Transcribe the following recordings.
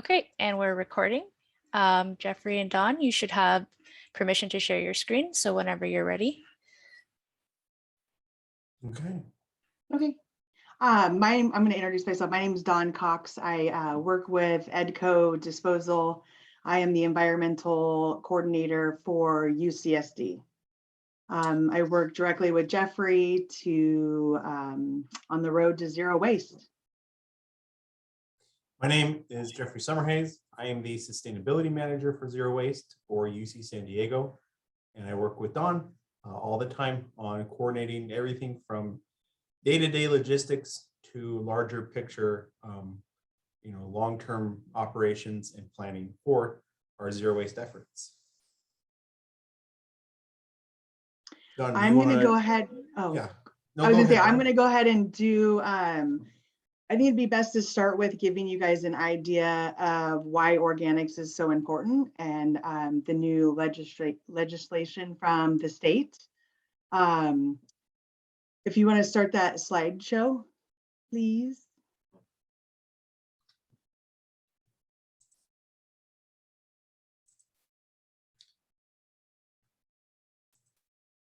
Okay, and we're recording. Jeffrey and Don, you should have permission to share your screen. So whenever you're ready. Okay. Okay. I'm going to introduce myself. My name is Dawn Cox. I work with EDCO Disposal. I am the environmental coordinator for UCSD. I work directly with Jeffrey to on the road to zero waste. My name is Jeffrey Summerhays. I am the sustainability manager for Zero Waste for UC San Diego. And I work with Dawn all the time on coordinating everything from day-to-day logistics to larger picture, long-term operations and planning for our zero waste efforts. Dawn, I'm going to go ahead. Oh, yeah. No, I was going to say, ahead, I'm going to go ahead and do, I think it'd be best to start with giving you guys an idea of why organics is so important and the new legislation from the state. If you want to start that slideshow, please.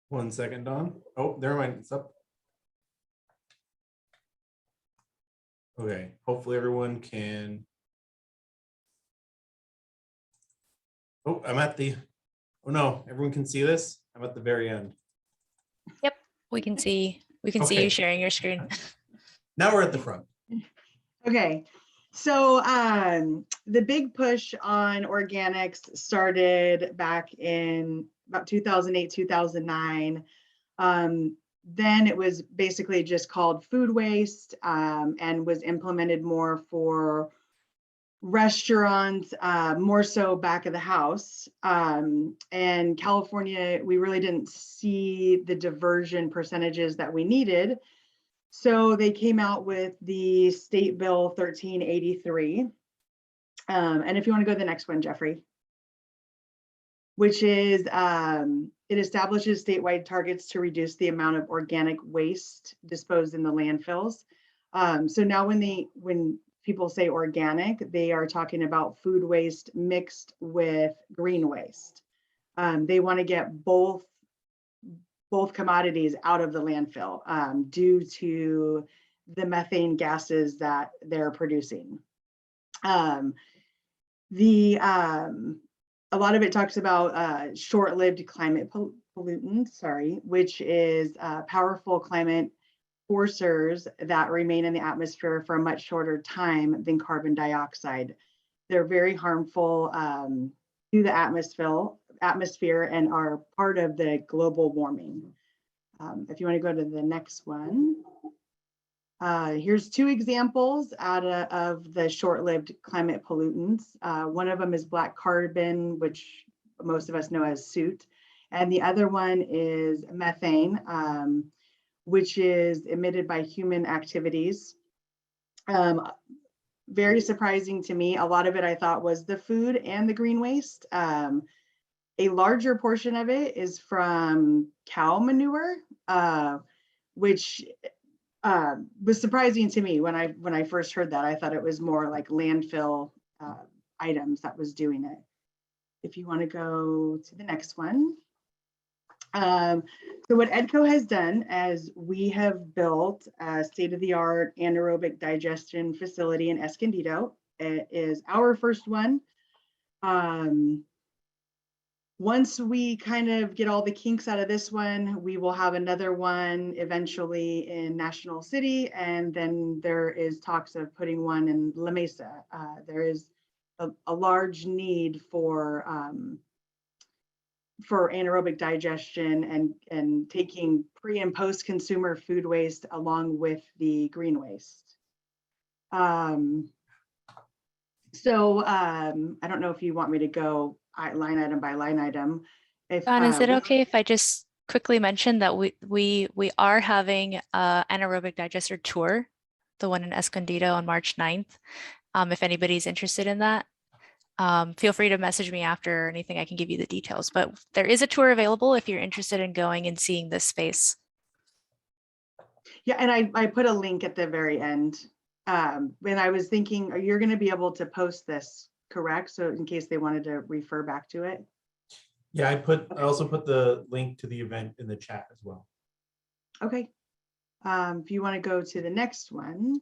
One second, Dawn. Oh, never mind. It's up. Okay, hopefully everyone can. Oh, I'm at the, oh no, everyone can see this? I'm at the very end. Yep, we can see Okay. you sharing your screen. Now we're at the front. Okay, so the big push on organics started back in about 2008, 2009. Then it was basically just called food waste and was implemented more for restaurants, more so back of the house. And California, we really didn't see the diversion percentages that we needed. So they came out with the State Bill 1383. And if you want to go to the next one, Jeffrey, which is it establishes statewide targets to reduce the amount of organic waste disposed in the landfills. So now when people say organic, they are talking about food waste mixed with green waste. They want to get both commodities out of the landfill due to the methane gases that they're producing. A lot of it talks about short-lived climate pollutants, which is powerful climate forcers that remain in the atmosphere for a much shorter time than carbon dioxide. They're very harmful to the atmosphere and are part of the global warming. If you want to go to the next one. Here's two examples of the short-lived climate pollutants. One of them is black carbon, which most of us know as soot. And the other one is methane, which is emitted by human activities. Very surprising to me. A lot of it I thought was the food and the green waste. A larger portion of it is from cow manure, which was surprising to me when I first heard that. I thought it was more like landfill items that was doing it. If you want to go to the next one. So what EDCO has done is we have built a state-of-the-art anaerobic digestion facility in Escondido. It is our first one. Once we kind of get all the kinks out of this one, we will have another one eventually in National City, and then there is talks of putting one in La Mesa. There is a large need for anaerobic digestion and taking pre and post consumer food waste along with the green waste. I don't know if you want me to go line item by line item. Don, is it okay if I just quickly mention that we are having an anaerobic digester tour, the one in Escondido on March 9th. If anybody's interested in that, feel free to message me after or anything. I can give you the details, but there is a tour available if you're interested in going and seeing this space. Yeah, and I put a link at the very end And I was thinking, you're going to be able to post this, correct? So in case they wanted to refer back to it. Yeah, I also put the link to the event in the chat as well. Okay. If you want to go to the next one.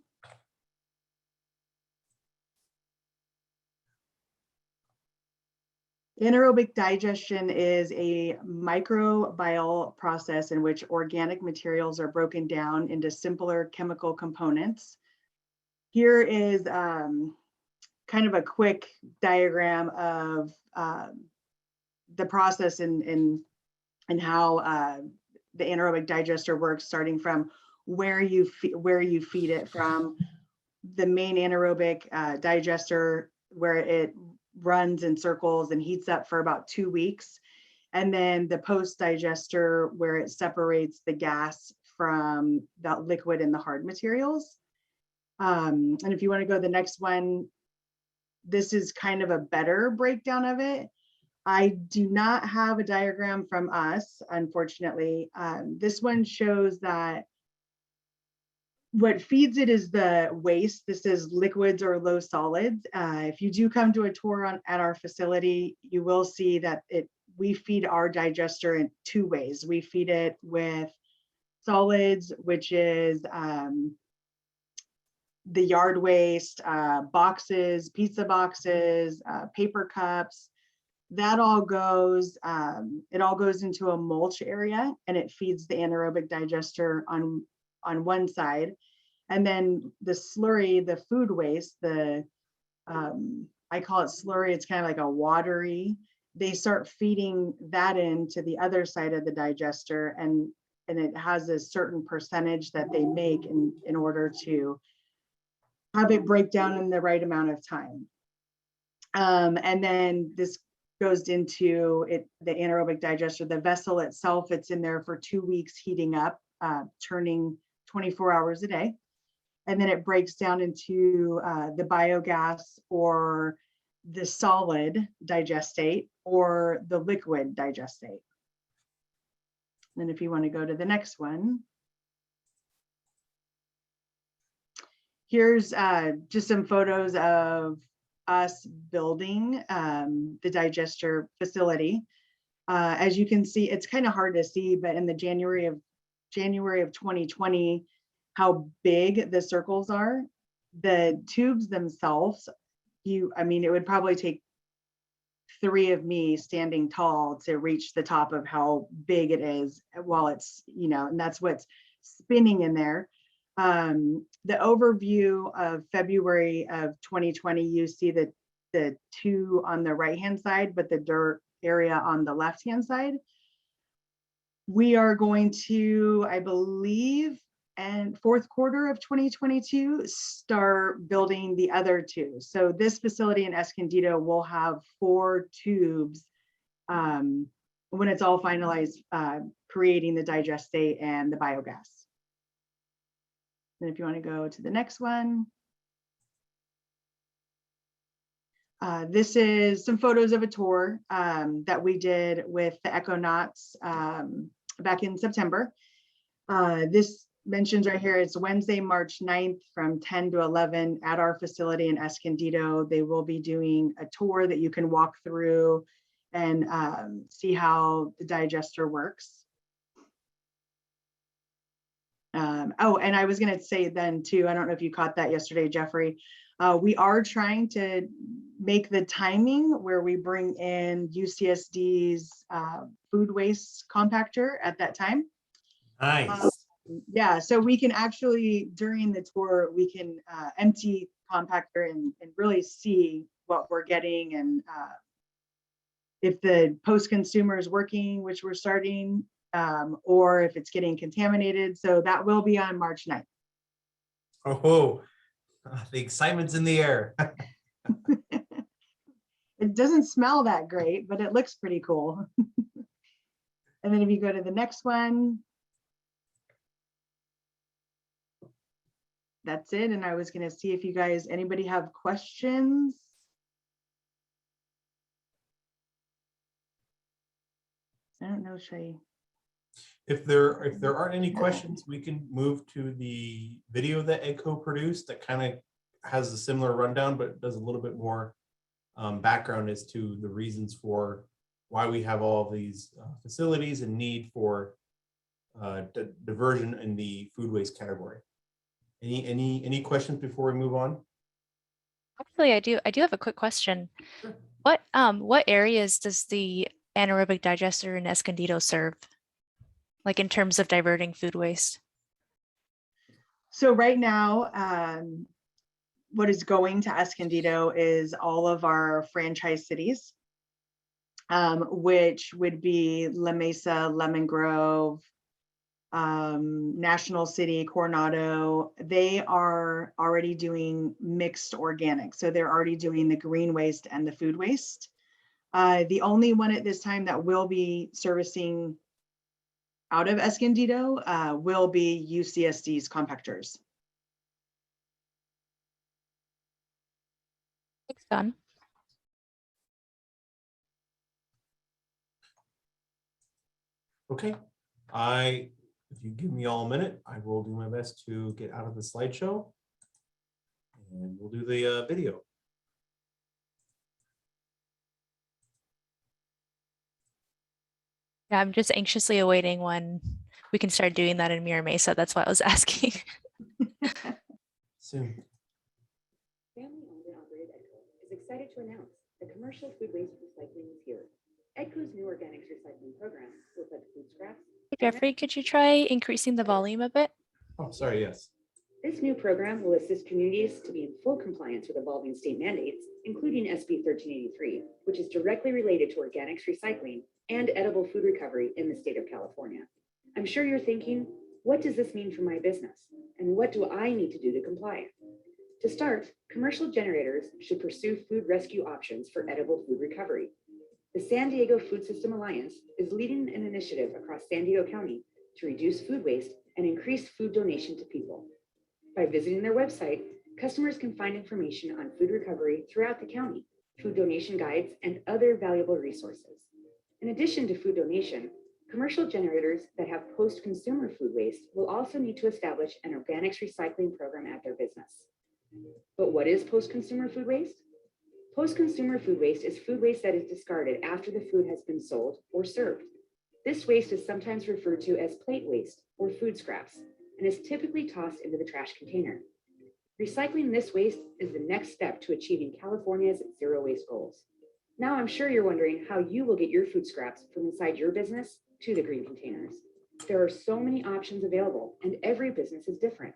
Anaerobic digestion is a microbial process in which organic materials are broken down into simpler chemical components. Here is kind of a quick diagram of the process and how the anaerobic digester works, starting from where you feed it from the main anaerobic digester, where it runs in circles and heats up for about 2 weeks. And then the post digester, where it separates the gas from the liquid and the hard materials. And if you want to go to the next one, this is kind of a better breakdown of it. I do not have a diagram from us, unfortunately. This one shows that what feeds it is the waste. This is liquids or low solids. If you do come to a tour at our facility, you will see that we feed our digester in 2 ways. We feed it with solids, which is the yard waste, boxes, pizza boxes, paper cups. That all goes, it all goes into a mulch area, and it feeds the anaerobic digester on one side. And then the slurry, the food waste, I call it slurry, it's kind of like a watery, they start feeding that into the other side of the digester, and it has a certain percentage that they make in order to have it break down in the right amount of time. And then this goes into the anaerobic digester, the vessel itself, it's in there for 2 weeks heating up, turning 24 hours a day. And then it breaks down into the biogas or the solid digestate or the liquid digestate. And if you want to go to the next one. Here's just some photos of us building the digester facility. As you can see, it's kind of hard to see, but in the January of 2020, how big the circles are, the tubes themselves, I mean, it would probably take 3 of me standing tall to reach the top of how big it is while it's, and that's what's spinning in there. The overview of February of 2020, you see the 2 on the right-hand side, but the dirt area on the left-hand side. We are going to, I believe, and 4th quarter of 2022, start building the other 2. So this facility in Escondido will have 4 tubes when it's all finalized, creating the digestate and the biogas. And if you want to go to the next one. This is some photos of a tour that we did with the Econauts back in September. This mentions right here, it's Wednesday, March 9th from 10 to 11 at our facility in Escondido. They will be doing a tour that you can walk through and see how the digester works. Oh, and I was going to say then too, I don't know if you caught that yesterday, Jeffrey. We are trying to make the timing where we bring in UCSD's food waste compactor at that time. Nice. Yeah, so we can actually, during the tour, we can empty compactor and really see what we're getting, and if the post-consumer is working, which we're starting, or if it's getting contaminated. So that will be on March 9th. Oh, the excitement's in the air. It doesn't smell that great, but it looks pretty cool. And then if you go to the next one, that's it. And I was going to see if you guys, anybody have questions? I don't know, should I? If there aren't any questions, we can move to the video that EDCO produced that kind of has a similar rundown, but does a little bit more background as to the reasons for why we have all of these facilities and need for diversion in the food waste category. Any questions before we move on? Actually, I do have a quick question. Sure. What areas does the anaerobic digester in Escondido serve? Like in terms of diverting food waste? So right now, what is going to Escondido is all of our franchise cities, which would be La Mesa, Lemon Grove, National City, Coronado. They are already doing mixed organic. So they're already doing the green waste and the food waste. The only one at this time that will be servicing out of Escondido will be UCSD's compactors. Thanks, Don. Okay, if you give me all a minute, I will do my best to get out of the slideshow and we'll do the video. Yeah, I'm just anxiously awaiting when we can start doing that in Mira Mesa. That's why I was asking. Soon. Family-owned and operated EDCO is excited to announce that commercial food waste recycling is here. EDCO's new organics recycling program will collect food scraps. Hey, Jeffrey, could you try increasing the volume a bit? Oh, sorry, yes. This new program will assist communities to be in full compliance with evolving state mandates, including SB 1383, which is directly related to organics recycling and edible food recovery in the state of California. I'm sure you're thinking, what does this mean for my business? And what do I need to do to comply? To start, commercial generators should pursue food rescue options for edible food recovery. The San Diego Food System Alliance is leading an initiative across San Diego County to reduce food waste and increase food donation to people. By visiting their website, customers can find information on food recovery throughout the county, food donation guides, and other valuable resources. In addition to food donation, commercial generators that have post-consumer food waste will also need to establish an organics recycling program at their business. But what is post-consumer food waste? Post-consumer food waste is food waste that is discarded after the food has been sold or served. This waste is sometimes referred to as plate waste or food scraps and is typically tossed into the trash container. Recycling this waste is the next step to achieving California's zero waste goals. Now I'm sure you're wondering how you will get your food scraps from inside your business to the green containers. There are so many options available and every business is different.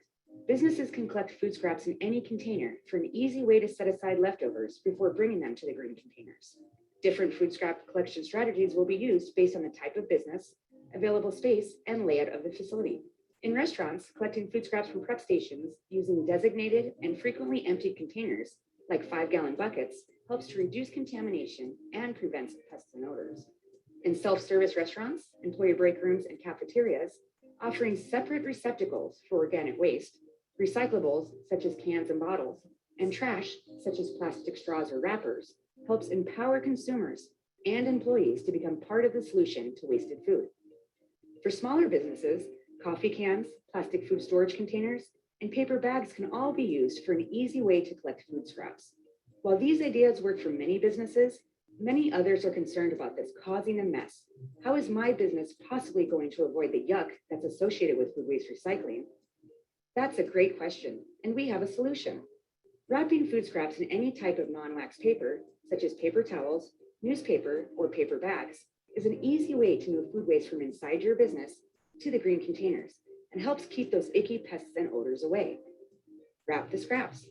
Businesses can collect food scraps in any container for an easy way to set aside leftovers before bringing them to the green containers. Different food scrap collection strategies will be used based on the type of business, available space, and layout of the facility. In restaurants, collecting food scraps from prep stations using designated and frequently emptied containers, like 5-gallon buckets, helps to reduce contamination and prevents pests and odors. In self-service restaurants, employee break rooms, and cafeterias, offering separate receptacles for organic waste, recyclables such as cans and bottles, and trash such as plastic straws or wrappers, helps empower consumers and employees to become part of the solution to wasted food. For smaller businesses, coffee cans, plastic food storage containers, and paper bags can all be used for an easy way to collect food scraps. While these ideas work for many businesses, many others are concerned about this causing a mess. How is my business possibly going to avoid the yuck that's associated with food waste recycling? That's a great question, and we have a solution. Wrapping food scraps in any type of non-wax paper, such as paper towels, newspaper, or paper bags, is an easy way to move food waste from inside your business to the green containers and helps keep those icky pests and odors away. Wrap the scraps.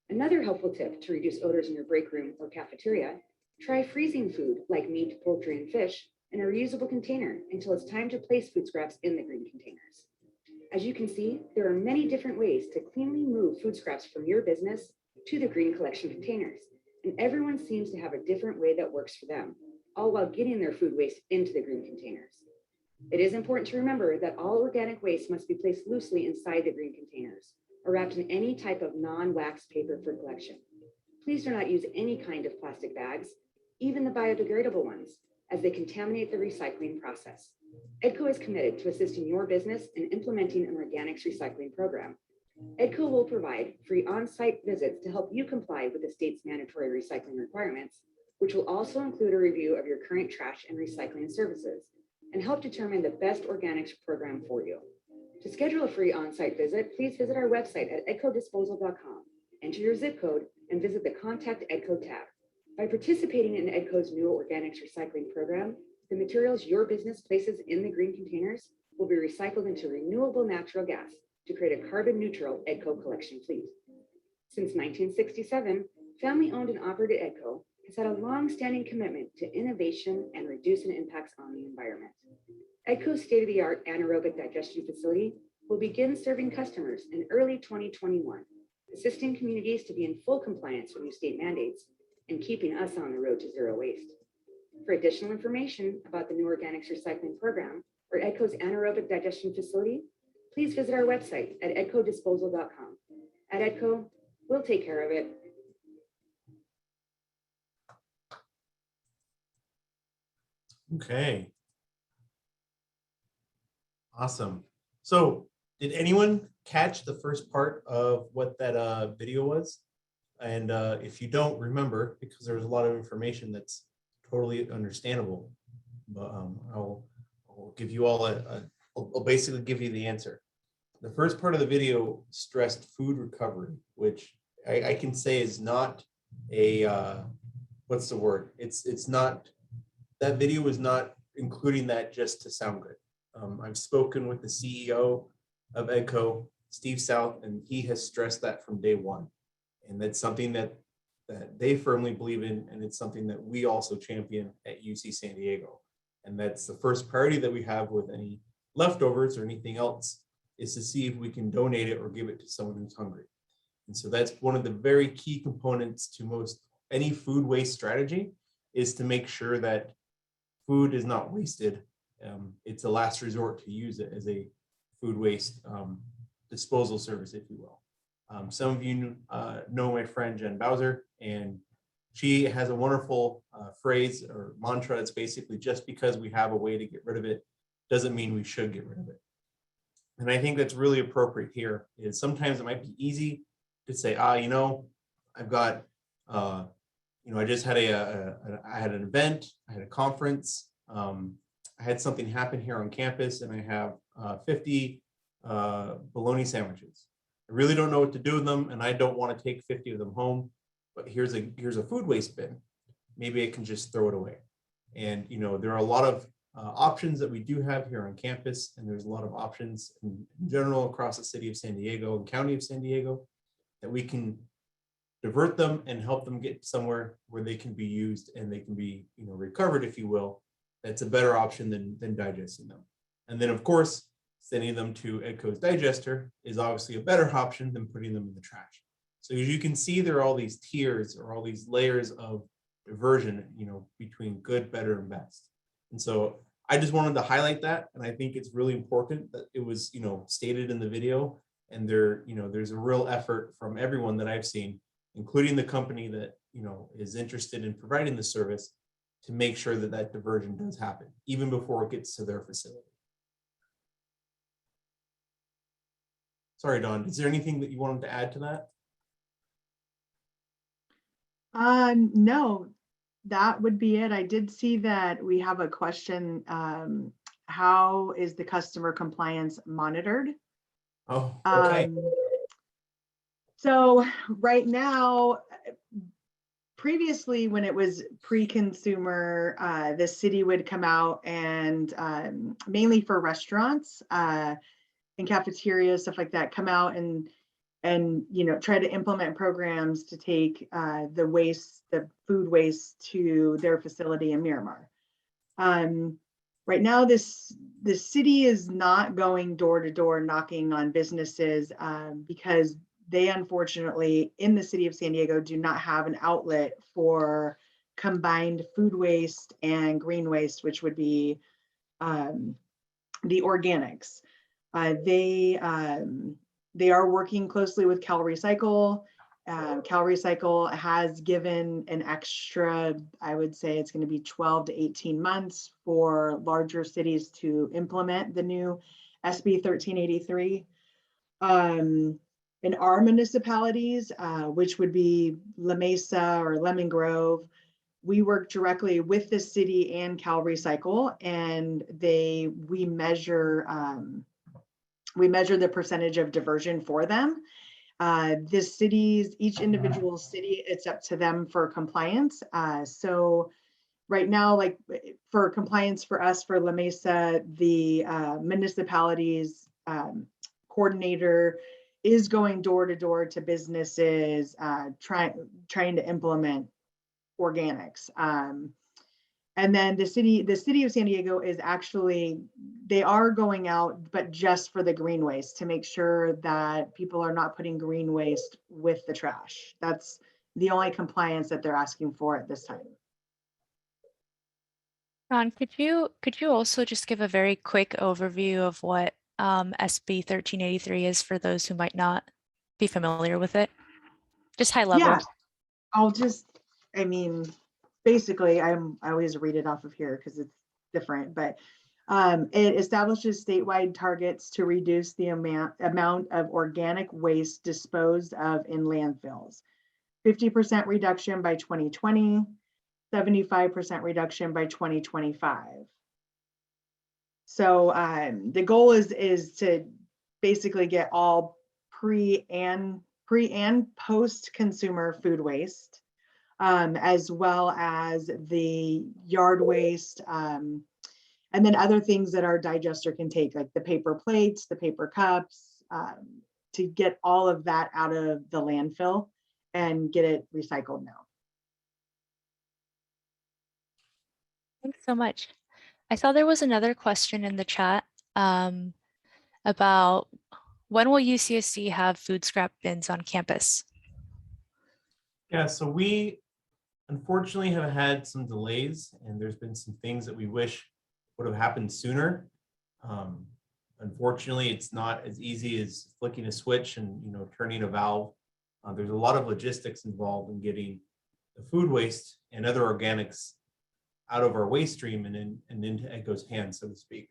Another helpful tip to reduce odors in your break room or cafeteria, try freezing food like meat, poultry, and fish in a reusable container until it's time to place food scraps in the green containers. As you can see, there are many different ways to cleanly move food scraps from your business to the green collection containers, and everyone seems to have a different way that works for them, all while getting their food waste into the green containers. It is important to remember that all organic waste must be placed loosely inside the green containers or wrapped in any type of non-wax paper for collection. Please do not use any kind of plastic bags, even the biodegradable ones, as they contaminate the recycling process. EDCO is committed to assisting your business in implementing an organics recycling program. EDCO will provide free on-site visits to help you comply with the state's mandatory recycling requirements, which will also include a review of your current trash and recycling services and help determine the best organics program for you. To schedule a free on-site visit, please visit our website at edcodisposal.com, enter your zip code, and visit the Contact EDCO tab. By participating in EDCO's new organics recycling program, the materials your business places in the green containers will be recycled into renewable natural gas to create a carbon neutral EDCO collection fleet. Since 1967, family-owned and operated EDCO has had a long-standing commitment to innovation and reducing impacts on the environment. EDCO's state-of-the-art anaerobic digestion facility will begin serving customers in early 2021, assisting communities to be in full compliance with new state mandates and keeping us on the road to zero waste. For additional information about the new organics recycling program or EDCO's anaerobic digestion facility, please visit our website at edcodisposal.com. At EDCO, we'll take care of it. Okay. Awesome. So did anyone catch the first part of what that video was? And if you don't remember, because there's a lot of information that's totally understandable, but I'll give you all I'll basically give you the answer. The first part of the video stressed food recovery, which I can say is not a, what's the word? It's not, that video was not including that just to sound good. I've spoken with the CEO of EDCO, Steve South, and he has stressed that from day one. And that's something that they firmly believe in, and it's something that we also champion at UC San Diego. And that's the first priority that we have with any leftovers or anything else, is to see if we can donate it or give it to someone who's hungry. And so that's one of the very key components to most any food waste strategy, is to make sure that food is not wasted. It's a last resort to use it as a food waste disposal service, if you will. Some of you know my friend Jen Bowser, and she has a wonderful phrase or mantra. It's basically, just because we have a way to get rid of it doesn't mean we should get rid of it. And I think that's really appropriate here. Is sometimes it might be easy to say, I've got, I just had I had an event, I had a conference, I had something happen here on campus, and I have 50 bologna sandwiches. I really don't know what to do with them, and I don't want to take 50 of them home, but here's a food waste bin. Maybe I can just throw it away. And there are a lot of options that we do have here on campus, and there's a lot of options in general across the city of San Diego and county of San Diego that we can divert them and help them get somewhere where they can be used and they can be recovered, if you will. That's a better option than digesting them. And then of course, sending them to EDCO's digester is obviously a better option than putting them in the trash. So as you can see, there are all these tiers or all these layers of diversion, between good, better, and best. And so I just wanted to highlight that. And I think it's really important that it was, stated in the video. And there's a real effort from everyone that I've seen, including the company that, is interested in providing the service, to make sure that that diversion does happen, even before it gets to their facility. Sorry, Dawn, is there anything that you wanted to add to that? No, that would be it. I did see that we have a question. How is the customer compliance monitored? Oh, okay. So right now, previously when it was pre-consumer, the city would come out and mainly for restaurants and cafeterias, stuff like that, come out and try to implement programs to take the food waste to their facility in Miramar. Right now, the city is not going door to door knocking on businesses because they unfortunately in the city of San Diego do not have an outlet for combined food waste and green waste, which would be the organics. They are working closely with Cal Recycle Cal Recycle has given an extra, I would say it's going to be 12 to 18 months for larger cities to implement the new SB 1383. In our municipalities, which would be La Mesa or Lemon Grove, we work directly with the city and Cal Recycle, and we measure the percentage of diversion for them. The cities, each individual city, it's up to them for compliance. So right now, like for compliance for us, for La Mesa, the municipalities coordinator is going door to door to businesses, trying to implement organics. And then the city of San Diego is actually, they are going out, but just for the green waste, to make sure that people are not putting green waste with the trash. That's the only compliance that they're asking for at this time. Ron, could you also just give a very quick overview of what SB 1383 is for those who might not be familiar with it? Just high level. Yeah, I mean, basically, I always read it off of here because it's different, but it establishes statewide targets to reduce the amount of organic waste disposed of in landfills. 50% reduction by 2020, 75% reduction by 2025. So the goal is to basically get all pre and post consumer food waste, as well as the yard waste, and then other things that our digester can take, like the paper plates, the paper cups, to get all of that out of the landfill and get it recycled now. Thanks so much. I saw there was another question in the chat about when will UCSD have food scrap bins on campus? Yeah, so we unfortunately have had some delays, and there's been some things that we wish would have happened sooner. Unfortunately, it's not as easy as flicking a switch and turning a valve. There's a lot of logistics involved in getting the food waste and other organics out of our waste stream and into EDCO's hands, so to speak.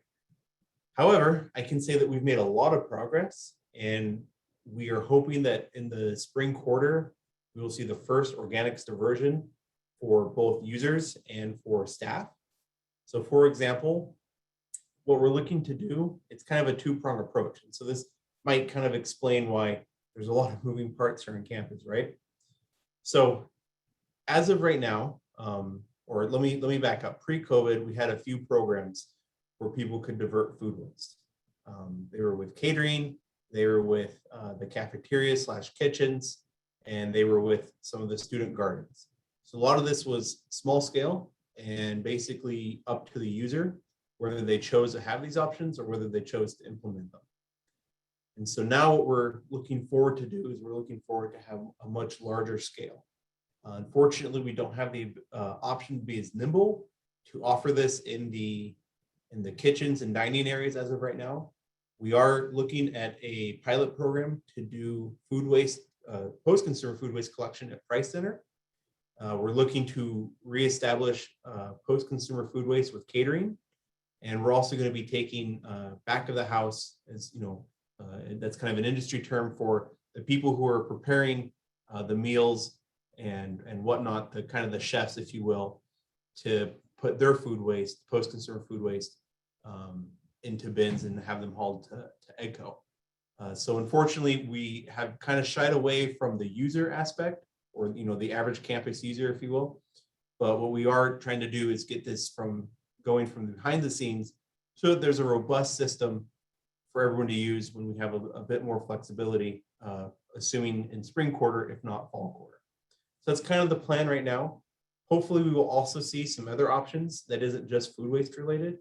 However, I can say that we've made a lot of progress, and we are hoping that in the spring quarter, we will see the first organics diversion for both users and for staff. So for example, what we're looking to do, it's kind of a two-pronged approach. And so this might kind of explain why there's a lot of moving parts here on campus, right? So as of right now, or let me back up. Pre-COVID, we had a few programs where people could divert food waste. They were with catering, they were with the cafeteria / kitchens, and they were with some of the student gardens. So a lot of this was small scale and basically up to the user, whether they chose to have these options or whether they chose to implement them. And so now what we're looking forward to do is we're looking forward to have a much larger scale. Unfortunately, we don't have the option to be as nimble to offer this in the kitchens and dining areas as of right now. We are looking at a pilot program to do food waste, post-consumer food waste collection at Price Center. We're looking to reestablish post-consumer food waste with catering. And we're also going to be taking back of the house, as that's kind of an industry term for the people who are preparing the meals and whatnot, the kind of the chefs, if you will, to put their food waste, post-consumer food waste, into bins and have them hauled to EDCO. So unfortunately, we have kind of shied away from the user aspect, or the average campus user, if you will. But what we are trying to do is get this going from behind the scenes so that there's a robust system for everyone to use when we have a bit more flexibility, assuming in spring quarter, if not fall quarter. So that's kind of the plan right now. Hopefully we will also see some other options that isn't just food waste related.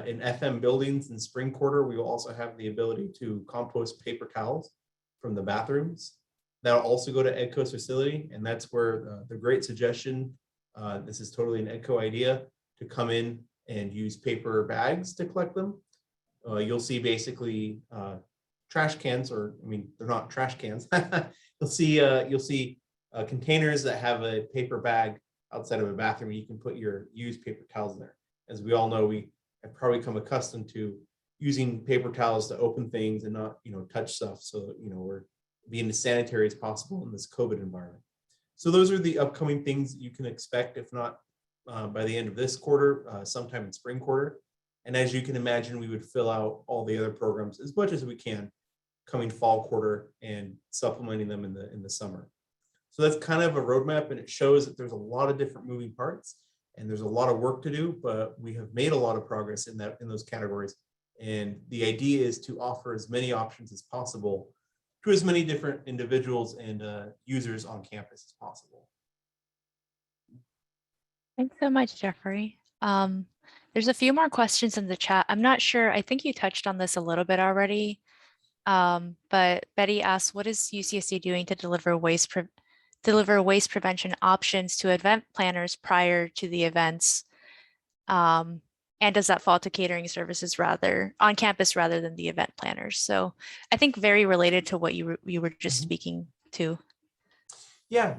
In FM buildings in spring quarter, we will also have the ability to compost paper towels from the bathrooms. That'll also go to EDCO's facility, and that's where the great suggestion, this is totally an EDCO idea, to come in and use paper bags to collect them. You'll see basically trash cans, or I mean, they're not trash cans. you'll see containers that have a paper bag outside of a bathroom. You can put your used paper towels there. As we all know, we have probably become accustomed to using paper towels to open things and not, touch stuff. So, we're being as sanitary as possible in this COVID environment. So those are the upcoming things that you can expect, if not by the end of this quarter, sometime in spring quarter. And as you can imagine, we would fill out all the other programs as much as we can coming fall quarter and supplementing them in the summer. So that's kind of a roadmap, and it shows that there's a lot of different moving parts and there's a lot of work to do, but we have made a lot of progress in those categories. And the idea is to offer as many options as possible to as many different individuals and users on campus as possible. Thanks so much, Jeffrey. There's a few more questions in the chat. I'm not sure, I think you touched on this a little bit already, but Betty asked, what is UCSD doing to deliver waste prevention options to event planners prior to the events? And does that fall to catering services on campus rather than the event planners? So I think very related to what you were just speaking to. Yeah,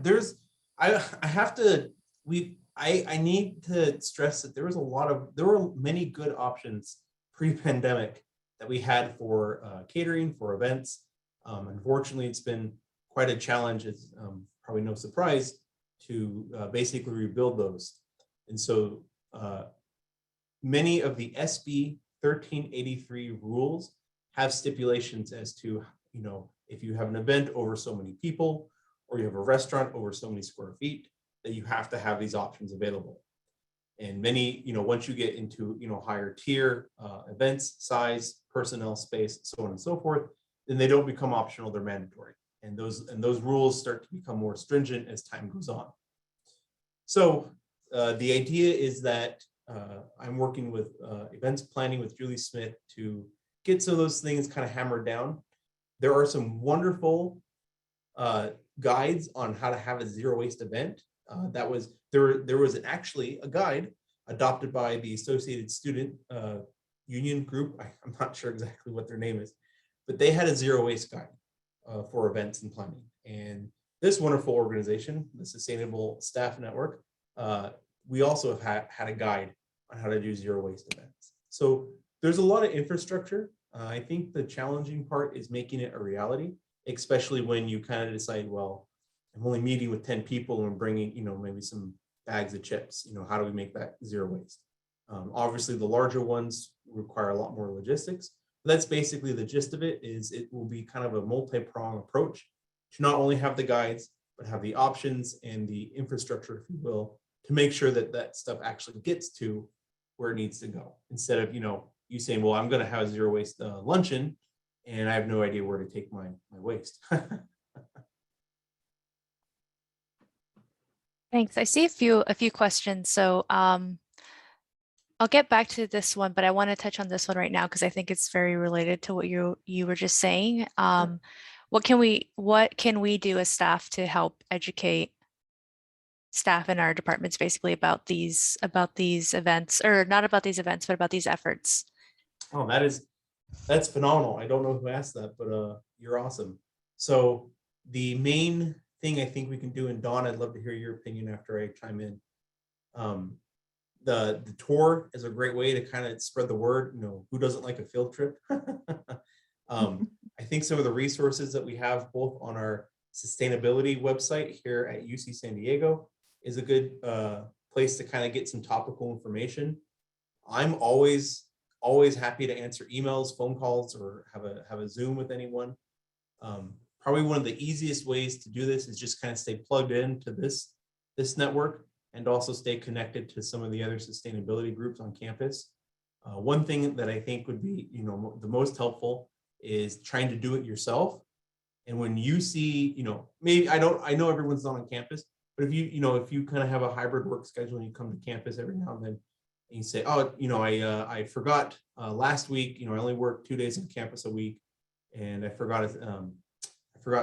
I need to stress that there were many good options pre-pandemic that we had for catering, for events. Unfortunately, it's been quite a challenge. It's probably no surprise to basically rebuild those. And so many of the SB 1383 rules have stipulations as to, if you have an event over so many people, or you have a restaurant over so many square feet, that you have to have these options available. And many, once you get into, higher tier events, size, personnel, space, so on and so forth, then they don't become optional, they're mandatory. And those rules start to become more stringent as time goes on. So the idea is that I'm working with events planning with Julie Smith to get some of those things kind of hammered down. There are some wonderful guides on how to have a zero waste event. There was actually a guide adopted by the Associated Student Union group. I'm not sure exactly what their name is, but they had a zero waste guide for events and planning. And this wonderful organization, the Sustainable Staff Network, we also have had a guide on how to do zero waste events. So there's a lot of infrastructure. I think the challenging part is making it a reality, especially when you kind of decide, well, I'm only meeting with 10 people and bringing, maybe some bags of chips. How do we make that zero waste? Obviously, the larger ones require a lot more logistics. But that's basically the gist of it. Is it will be kind of a multi-pronged approach to not only have the guides, but have the options and the infrastructure, if you will, to make sure that that stuff actually gets to where it needs to go. Instead of you saying, well, I'm going to have a zero waste luncheon, and I have no idea where to take my waste. Thanks. I see a few questions. So I'll get back to this one, but I want to touch on this one right now because I think it's very related to what you were just saying. What can we do as staff to help educate staff in our departments basically about these events, or not about these events, but about these efforts? Oh, that's phenomenal. I don't know who asked that, but you're awesome. So the main thing I think we can do, and Dawn, I'd love to hear your opinion after I chime in. The tour is a great way to kind of spread the word. Who doesn't like a field trip? I think some of the resources that we have both on our sustainability website here at UC San Diego is a good place to kind of get some topical information. I'm always happy to answer emails, phone calls, or have a Zoom with anyone. Probably one of the easiest ways to do this is just kind of stay plugged into this network, and also stay connected to some of the other sustainability groups on campus. One thing that I think would be the most helpful is trying to do it yourself. And when you see, maybe I know everyone's not on campus, but if you kind of have a hybrid work schedule and you come to campus every now and then, and you say, oh, I forgot last week, I only worked 2 days on campus a week, and I forgot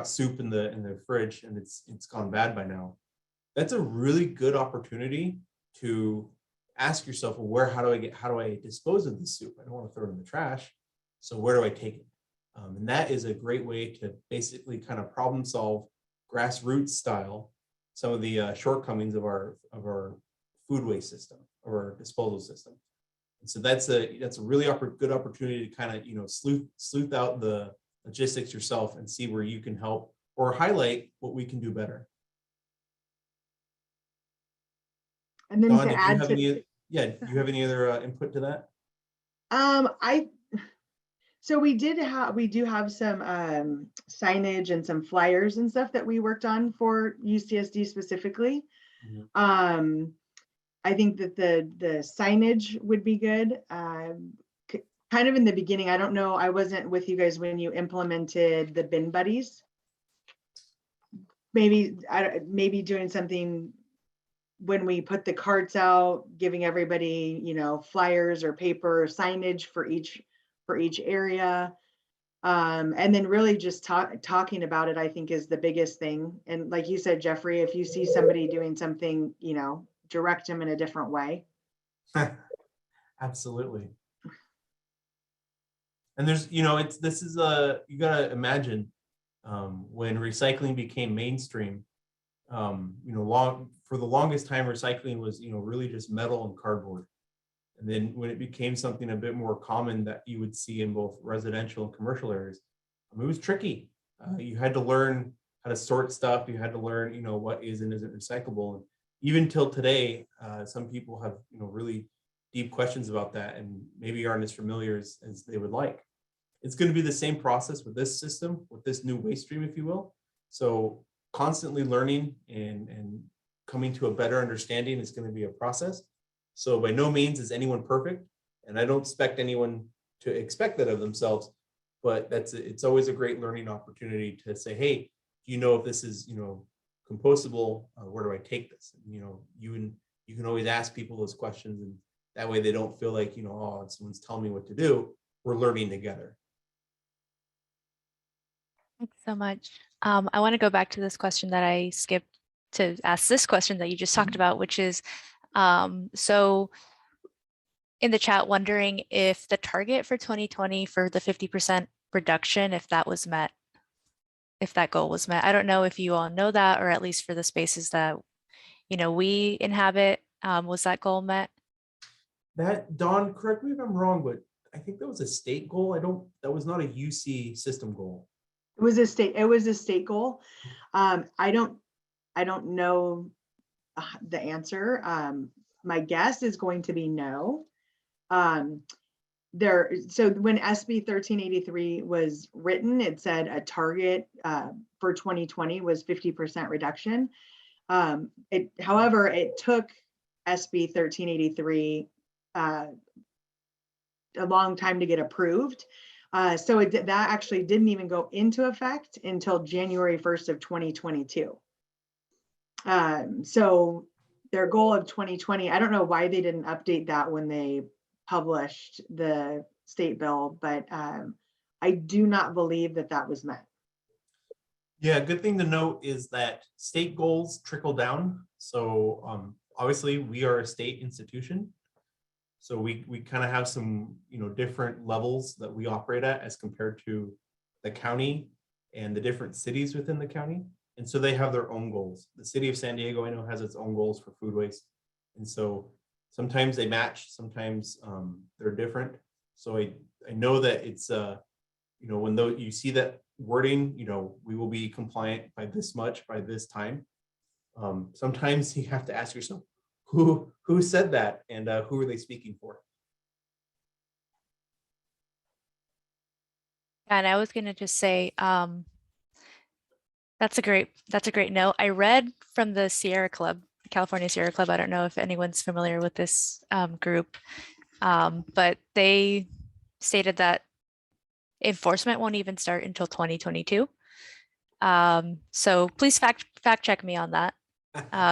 soup in the fridge, and it's gone bad by now. That's a really good opportunity to ask yourself, well, how do I dispose of this soup? I don't want to throw it in the trash. So where do I take it? And that is a great way to basically kind of problem solve grassroots style some of the shortcomings of our food waste system or our disposal system. And so that's a really good opportunity to kind of, you know, sleuth out the logistics yourself and see where you can help or highlight what we can do better. And then Dawn, to did you add have to, any, yeah, do you have any other input to that? So we do have some signage and some flyers and stuff that we worked on for UCSD specifically. Mhm. I think that the signage would be good. Kind of in the beginning, I don't know, I wasn't with you guys when you implemented the bin buddies. Maybe doing something when we put the carts out, giving everybody, you know, flyers or paper signage for each area. And then really just talking about it, I think, is the biggest thing. And like you said, Jeffrey, if you see somebody doing something, you know, direct them in a different way. Absolutely. And there's, you know, you gotta imagine when recycling became mainstream, you know, for the longest time, recycling was, you know, really just metal and cardboard. And then when it became something a bit more common that you would see in both residential and commercial areas, it was tricky. You had to learn how to sort stuff. You had to learn, you know, what is and isn't recyclable. And even till today, some people have, you know, really deep questions about that and maybe aren't as familiar as they would like. It's going to be the same process with this system, with this new waste stream, if you will. So constantly learning and coming to a better understanding is going to be a process. So by no means is anyone perfect, and I don't expect anyone to expect that of themselves, but it's always a great learning opportunity to say, hey, do you know if this is, you know, compostable? Where do I take this? And, you know, you can always ask people those questions, and that way they don't feel like, you know, oh, someone's telling me what to do. We're learning together. Thanks so much. I want to go back to this question that I skipped to ask this question that you just talked about, which is, so in the chat, wondering if the target for 2020 for the 50% reduction, if that was met, if that goal was met. I don't know if you all know that, or at least for the spaces that, you know, we inhabit, was that goal met? That, Dawn, correct me if I'm wrong, but I think that was a state goal. That was not a UC system goal. It was a state goal. I don't know the answer. My guess is going to be no. So when SB 1383 was written, it said a target for 2020 was 50% reduction. However, it took SB 1383 a long time to get approved. So that actually didn't even go into effect until January 1st of 2022. So their goal of 2020, I don't know why they didn't update that when they published the state bill, but I do not believe that was met. Yeah, good thing to note is that state goals trickle down. So obviously we are a state institution. So we kind of have some, you know, different levels that we operate at as compared to the county and the different cities within the county. And so they have their own goals. The city of San Diego, I know, has its own goals for food waste. And so sometimes they match, sometimes they're different. So I know that it's, you know, when you see that wording, you know, we will be compliant by this much, by this time. Sometimes you have to ask yourself, who said that, and who are they speaking for? And I was going to just say, that's a great note. I read from the Sierra Club, California Sierra Club. I don't know if anyone's familiar with this group, but they stated that enforcement won't even start until 2022. So please fact check me on that.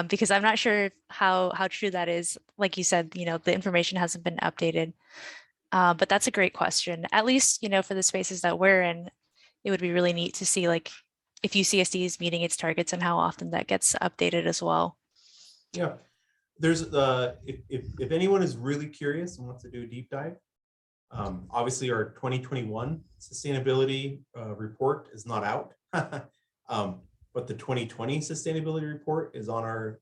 Because I'm not sure how true that is. Like you said, you know, the information hasn't been updated. But that's a great question. At least, you know, for the spaces that we're in, it would be really neat to see, like, if UCSD is meeting its targets and how often that gets updated as well. Yeah, there's if anyone is really curious and wants to do a deep dive, obviously our 2021 sustainability report is not out. but the 2020 sustainability report is on our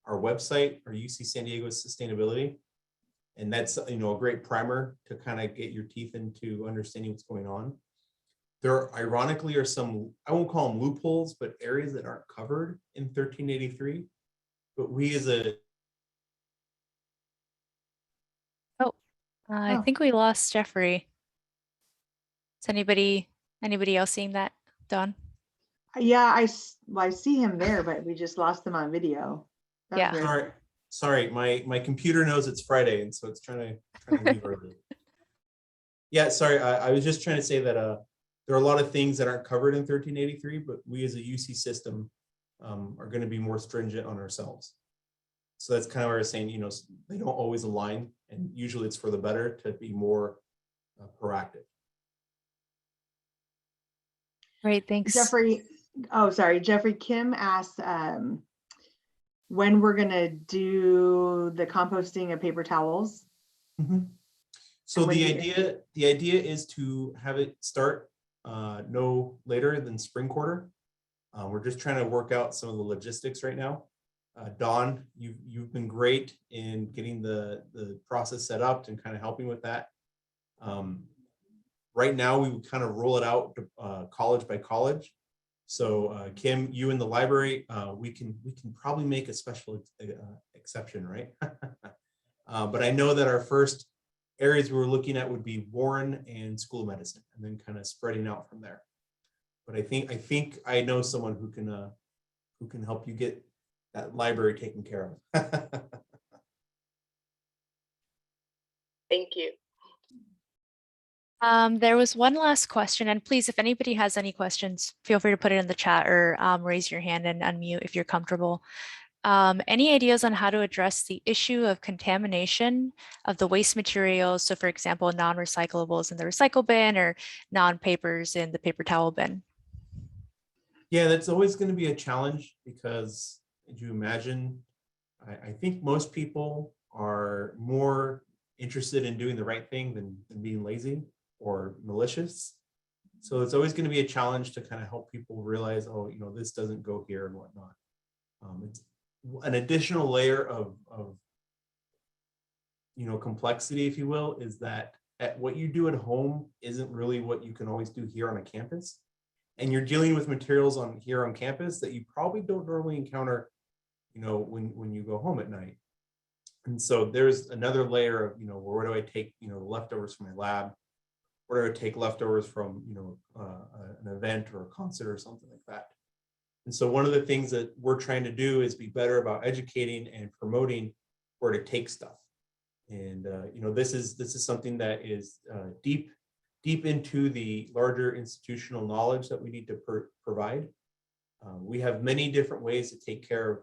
website, our UC San Diego's sustainability. And that's, you know, a great primer to kind of get your teeth into understanding what's going on. There ironically are some, I won't call them loopholes, but areas that aren't covered in 1383. But we as a I Oh. think we lost Jeffrey. Is anybody else seeing that, Dawn? Yeah, I see him there, but we just lost him on video. That was Yeah. weird. sorry, my computer knows it's Friday, and so it's trying to leave early. Yeah, sorry, I was just trying to say that there are a lot of things that aren't covered in 1383, but we as a UC system are going to be more stringent on ourselves. So that's kind of where I was saying, you know, they don't always align, and usually it's for the better to be more proactive. Great, thanks. Jeffrey, oh, sorry, Jeffrey, Kim asked when we're gonna do the composting of paper towels. So And when the idea is to have it start no later than spring quarter. We're just trying to work out some of the logistics right now. Dawn, you've been great in getting the process set up and kind of helping with that. Right now, we would kind of roll it out college by college. So Kim, you in the library, we can probably make a special exception, right? But I know that our first areas we were looking at would be Warren and School of Medicine, and then kind of spreading out from there. But I think I know someone who can help you get that library taken care of. Thank you. There was one last question, and please, if anybody has any questions, feel free to put it in the chat or raise your hand and unmute if you're comfortable. Any ideas on how to address the issue of contamination of the waste materials? So for example, non-recyclables in the recycle bin or non-papers in the paper towel bin? Yeah, that's always going to be a challenge because, as you imagine, I think most people are more interested in doing the right thing than being lazy or malicious. So it's always going to be a challenge to kind of help people realize, oh, you know, this doesn't go here and whatnot. It's an additional layer of you know, complexity, if you will, is that what you do at home isn't really what you can always do here on a campus. And you're dealing with materials here on campus that you probably don't normally encounter, you know, when you go home at night. And so there's another layer of, you know, where do I take, you know, leftovers from my lab? Where do I take leftovers from, you know, an event or a concert or something like that? And so one of the things that we're trying to do is be better about educating and promoting where to take stuff. And you know, this is something that is deep into the larger institutional knowledge that we need to provide. We have many different ways to take care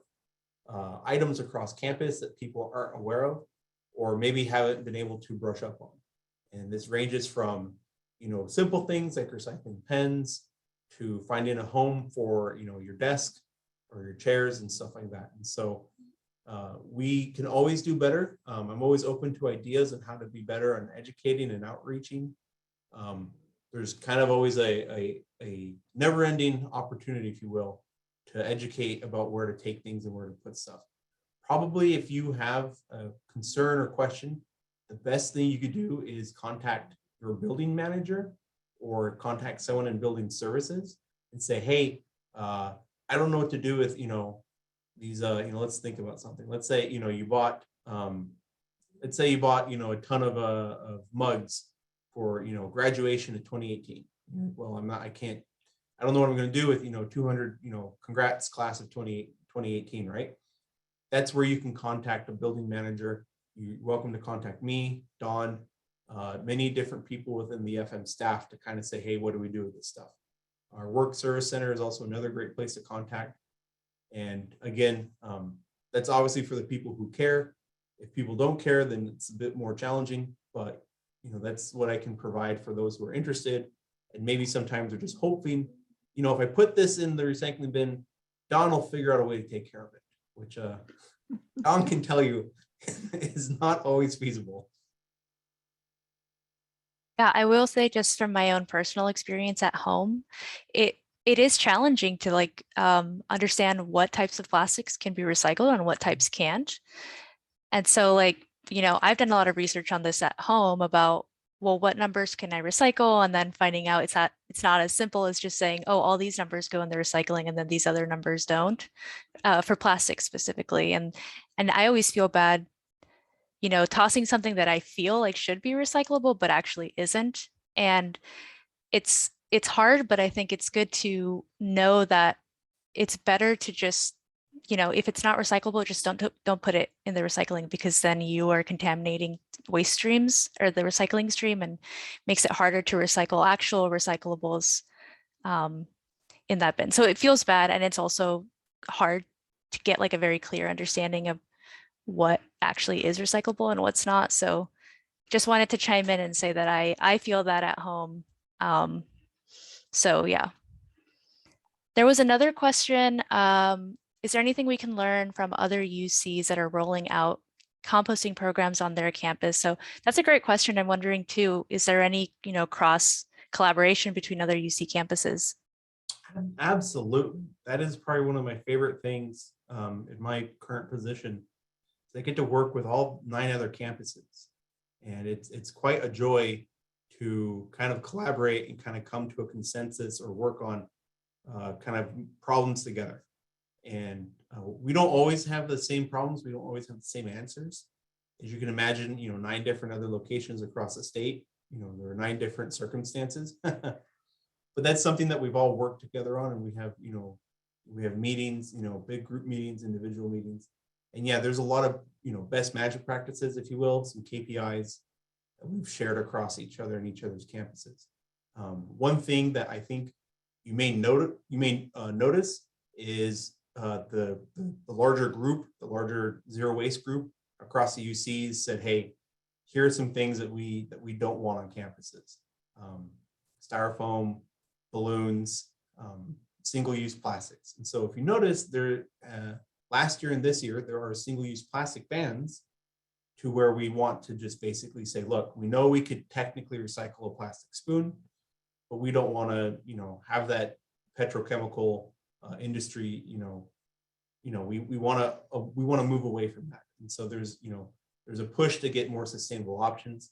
of items across campus that people aren't aware of, or maybe haven't been able to brush up on. And this ranges from, you know, simple things like recycling pens to finding a home for, you know, your desk or your chairs and stuff like that. And so we can always do better. I'm always open to ideas on how to be better on educating and outreaching. There's kind of always a never-ending opportunity, if you will, to educate about where to take things and where to put stuff. Probably if you have a concern or question, the best thing you could do is contact your building manager or contact someone in building services and say, hey, I don't know what to do with, you know, these, you know, let's think about something. Let's say, you know, you bought, let's say you bought, you know, a ton of mugs for, you know, graduation in 2018. Well, I don't know what I'm going to do with, you know, 200, you know, congrats class of 2018, right? That's where you can contact a building manager. You're welcome to contact me, Dawn, many different people within the FM staff to kind of say, hey, what do we do with this stuff? Our work service center is also another great place to contact. And again, that's obviously for the people who care. If people don't care, then it's a bit more challenging, but you know, that's what I can provide for those who are interested. And maybe sometimes they're just hoping, you know, if I put this in the recycling bin, Don will figure out a way to take care of it, which Don can tell you is not always feasible. Yeah, I will say just from my own personal experience at home, it is challenging to like understand what types of plastics can be recycled and what types can't. And so like, you know, I've done a lot of research on this at home about, well, what numbers can I recycle? And then finding out it's not as simple as just saying, oh, all these numbers go in the recycling and then these other numbers don't, for plastics specifically. And I always feel bad, you know, tossing something that I feel like should be recyclable, but actually isn't. And it's hard, but I think it's good to know that it's better to just, you know, if it's not recyclable, just don't put it in the recycling, because then you are contaminating waste streams or the recycling stream, and makes it harder to recycle actual recyclables in that bin. So it feels bad, and it's also hard to get like a very clear understanding of what actually is recyclable and what's not. So just wanted to chime in and say that I feel that at home. So yeah. There was another question. Is there anything we can learn from other UCs that are rolling out composting programs on their campus? So that's a great question. I'm wondering too, is there any, you know, cross collaboration between other UC campuses? Absolutely. That is probably one of my favorite things in my current position. I get to work with all 9 other campuses, and it's quite a joy to kind of collaborate and kind of come to a consensus or work on kind of problems together. And we don't always have the same problems. We don't always have the same answers. As you can imagine, you know, 9 different other locations across the state, you know, there are 9 different circumstances. But that's something that we've all worked together on, and we have, you know, we have meetings, you know, big group meetings, individual meetings. And yeah, there's a lot of, you know, best magic practices, if you will, some KPIs that we've shared across each other and each other's campuses. One thing that I think you may notice is the larger group, the larger zero waste group across the UCs said, hey, here are some things that we don't want on campuses. Styrofoam, balloons, single-use plastics. And so if you notice, there last year and this year, there are single-use plastic bans, to where we want to just basically say, look, we know we could technically recycle a plastic spoon, but we don't want to, you know, have that petrochemical industry, we want to move away from that. And so there's a push to get more sustainable options.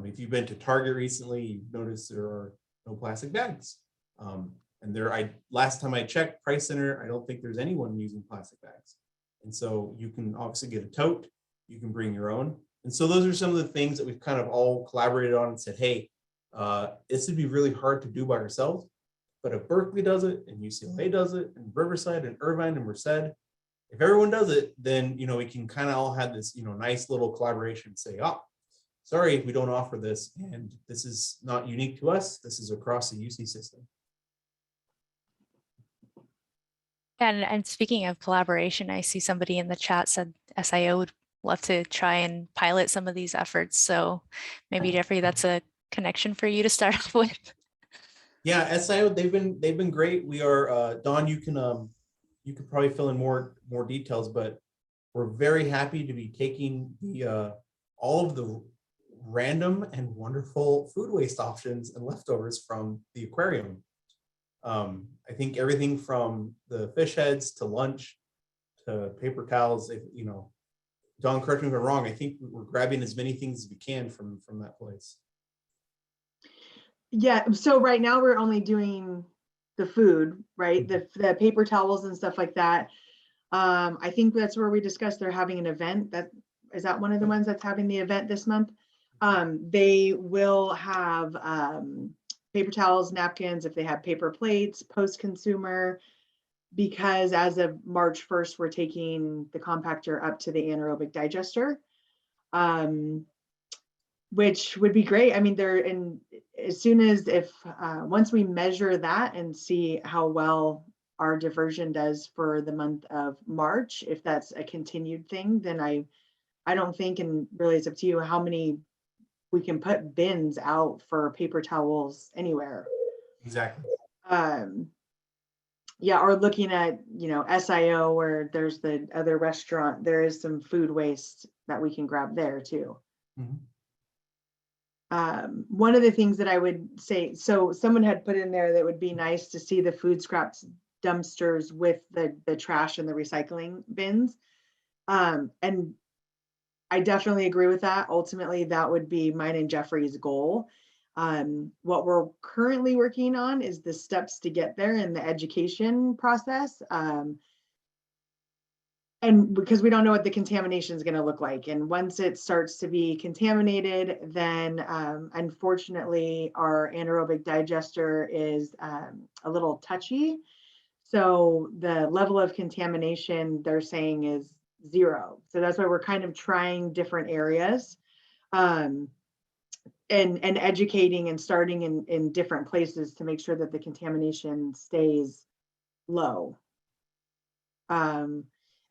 If you've been to Target recently, you've noticed there are no plastic bags. And last time I checked Price Center, I don't think there's anyone using plastic bags. And so you can obviously get a tote, you can bring your own. And so those are some of the things that we've kind of all collaborated on and said, hey, this would be really hard to do by ourselves. But if Berkeley does it, and UCLA does it, and Riverside and Irvine and Merced, if everyone does it, then, you know, we can kind of all have this, you know, nice little collaboration, say, oh, sorry if we don't offer this, and this is not unique to us, this is across the UC system. And speaking of collaboration, I see somebody in the chat said SIO would love to try and pilot some of these efforts. So maybe Jeffrey, that's a connection for you to start off with. Yeah, SIO, they've been great. We are Dawn, you could probably fill in more details, but we're very happy to be taking the all of the random and wonderful food waste options and leftovers from the aquarium. I think everything from the fish heads to lunch to paper towels, you know, Dawn, correct me if I'm wrong, I think we're grabbing as many things as we can from that place. Yeah, so right now we're only doing the food, right? The paper towels and stuff like that. I think that's where we discussed they're having an event. Is that one of the ones that's having the event this month? They will have paper towels, napkins, if they have paper plates, post-consumer, because as of March 1st, we're taking the compactor up to the anaerobic digester, which would be great. I mean, as soon as once we measure that and see how well our diversion does for the month of March, if that's a continued thing, then I don't think, and really it's up to you, how many we can put bins out for paper towels anywhere. Exactly. Yeah, or looking at, you know, SIO, where there's the other restaurant, there is some food waste that we can grab there too. Mm-hmm. One of the things that I would say, so someone had put in there that would be nice to see the food scraps dumpsters with the trash and the recycling bins. And I definitely agree with that. Ultimately, that would be mine and Jeffrey's goal. What we're currently working on is the steps to get there in the education process. And because we don't know what the contamination is going to look like. And once it starts to be contaminated, then unfortunately, our anaerobic digester is a little touchy. So the level of contamination they're saying is 0. So that's why we're kind of trying different areas and educating and starting in different places to make sure that the contamination stays low.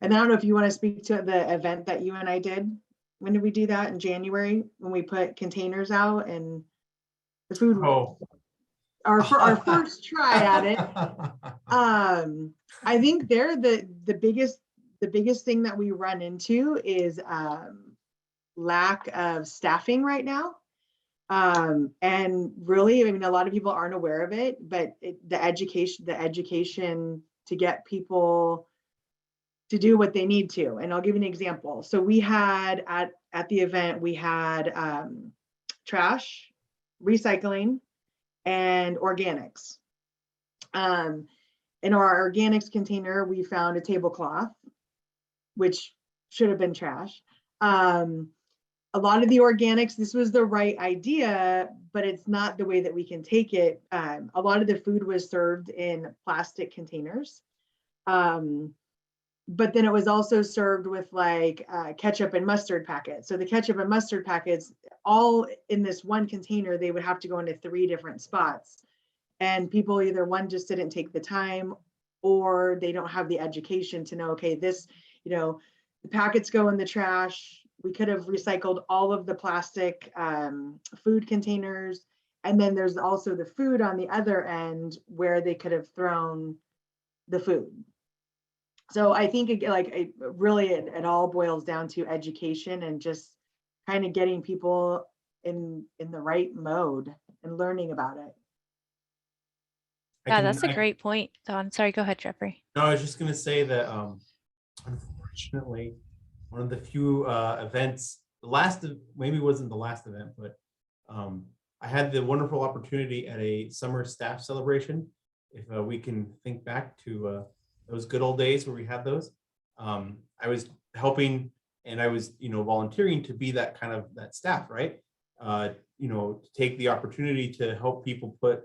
And I don't know if you want to speak to the event that you and I did. When did we do that? In January, when we put containers out and the food, Oh. our first try at it. I think they're the biggest thing that we run into is lack of staffing right now. And really, I mean, a lot of people aren't aware of it, but the education to get people to do what they need to. And I'll give you an example. So we had at the event, we had trash, recycling, and organics. In our organics container, we found a tablecloth, which should have been trash. A lot of the organics, this was the right idea, but it's not the way that we can take it. A lot of the food was served in plastic containers. But then it was also served with like ketchup and mustard packets. So the ketchup and mustard packets, all in this one container, they would have to go into 3 different spots. And people either one just didn't take the time or they don't have the education to know, okay, this, the packets go in the trash. We could have recycled all of the plastic food containers. And then there's also the food on the other end where they could have thrown the food. So I think it all boils down to education and just kind of getting people in the right mode and learning about it. Yeah, that's a great point, Dawn. Sorry, go ahead, Jeffrey. No, I was just going to say that unfortunately, one of the few events, maybe wasn't the last event, but I had the wonderful opportunity at a summer staff celebration. If we can think back to those good old days where we had those, I was helping and I was, volunteering to be that kind of that staff, right? To take the opportunity to help people put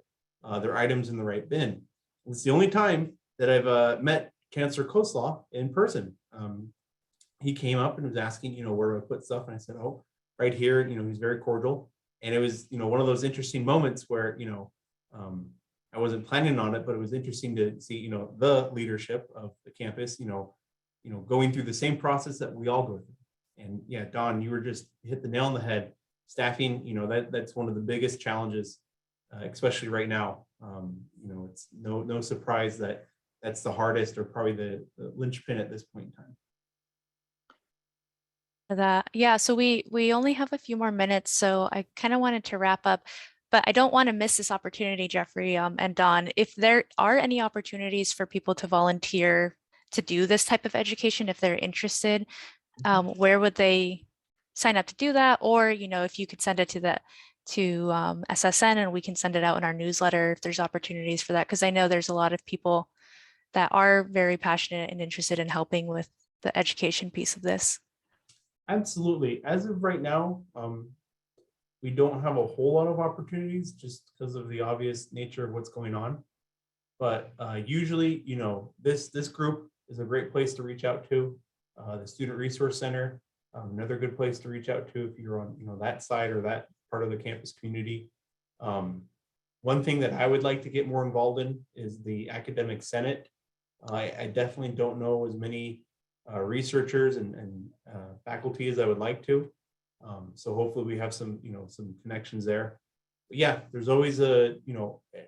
their items in the right bin. It's the only time that I've met Chancellor Coleslaw in person. He came up and was asking, where do I put stuff? And I said, oh, right here. He's very cordial. And it was, one of those interesting moments where, I wasn't planning on it, but it was interesting to see, the leadership of the campus, going through the same process that we all go through. And yeah, Dawn, you were just hit the nail on the head. Staffing, that's one of the biggest challenges, especially right now. It's no surprise that that's the hardest or probably the linchpin at this point in time. So we only have a few more minutes, so I kind of wanted to wrap up, but I don't want to miss this opportunity, Jeffrey and Dawn. If there are any opportunities for people to volunteer to do this type of education, if they're interested, where would they sign up to do that? Or, if you could send it to SSN and we can send it out in our newsletter if there's opportunities for that, because I know there's a lot of people that are very passionate and interested in helping with the education piece of this. Absolutely. As of right now, we don't have a whole lot of opportunities just because of the obvious nature of what's going on. But usually, this group is a great place to reach out to. The Student Resource Center, another good place to reach out to if you're on that side or that part of the campus community. One thing that I would like to get more involved in is the Academic Senate. I definitely don't know as many researchers and faculty as I would like to. So hopefully we have some connections there. But yeah, there's always a,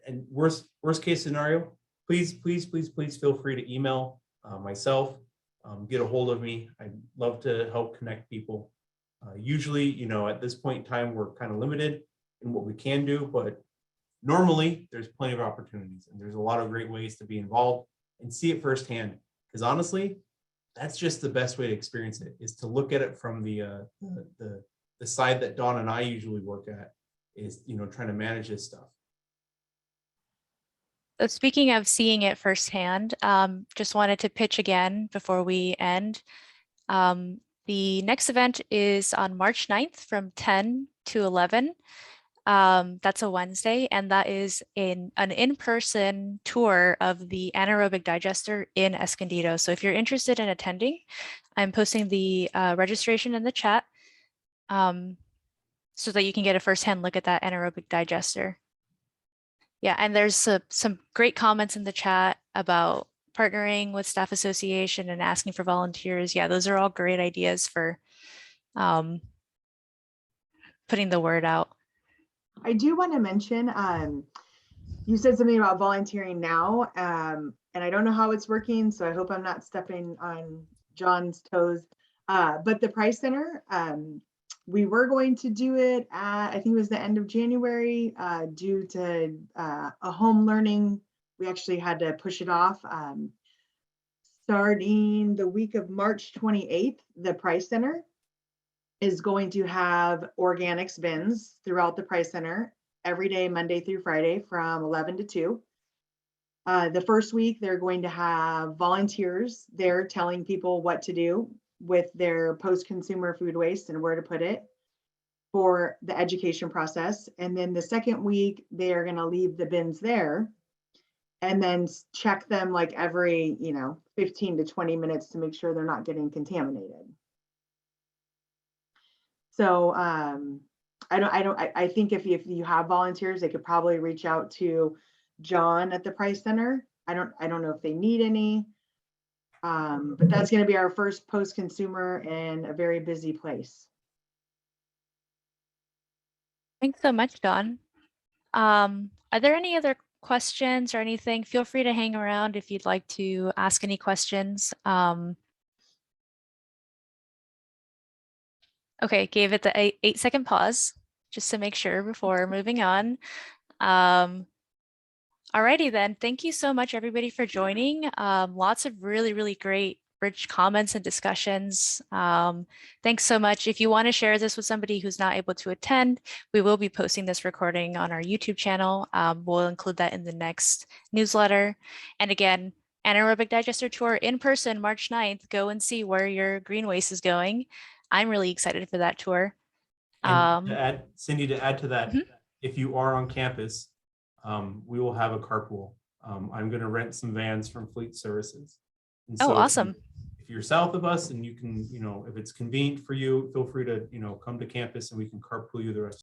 and worst case scenario, please feel free to email myself, get a hold of me. I'd love to help connect people. Usually, at this point in time, we're kind of limited and what we can do, but normally there's plenty of opportunities and there's a lot of great ways to be involved and see it firsthand. Because honestly, that's just the best way to experience it, is to look at it from the side that Dawn and I usually work at, is, you know, trying to manage this stuff. So speaking of seeing it firsthand, just wanted to pitch again before we end. The next event is on March 9th from 10 to 11. That's a Wednesday, and that is an in-person tour of the anaerobic digester in Escondido. So if you're interested in attending, I'm posting the registration in the chat so that you can get a firsthand look at that anaerobic digester. Yeah, and there's some great comments in the chat about partnering with Staff Association and asking for volunteers. Yeah, those are all great ideas for putting the word out. I do want to mention, you said something about volunteering now, and I don't know how it's working, so I hope I'm not stepping on John's toes. But the Price Center, we were going to do it at, I think it was the end of January, due to a home learning. We actually had to push it off. Starting the week of March 28th, the Price Center is going to have organics bins throughout the Price Center every day, Monday through Friday from 11 to 2. The first week, they're going to have volunteers there telling people what to do with their post-consumer food waste and where to put it for the education process. And then the second week, they are going to leave the bins there and then check them like every, 15 to 20 minutes to make sure they're not getting contaminated. So I think if you have volunteers, they could probably reach out to John at the Price Center. I don't know if they need any, but that's going to be our first post-consumer in a very busy place. Thanks so much, Dawn. Are there any other questions or anything? Feel free to hang around if you'd like to ask any questions. Okay, gave it the 8-second pause just to make sure before moving on. Alrighty then, thank you so much everybody for joining. Lots of really great rich comments and discussions. Thanks so much. If you want to share this with somebody who's not able to attend, we will be posting this recording on our YouTube channel. We'll include that in the next newsletter. And again, anaerobic digester tour in person, March 9th. Go and see where your green waste is going. I'm really excited for that tour. And to add, Cindy, to add to that, Mhm. if you are on campus, we will have a carpool. I'm going to rent some vans from Fleet Services. And Oh, so awesome. If you're south of us and you can, if it's convenient for you, feel free to, come to campus and we can carpool you the rest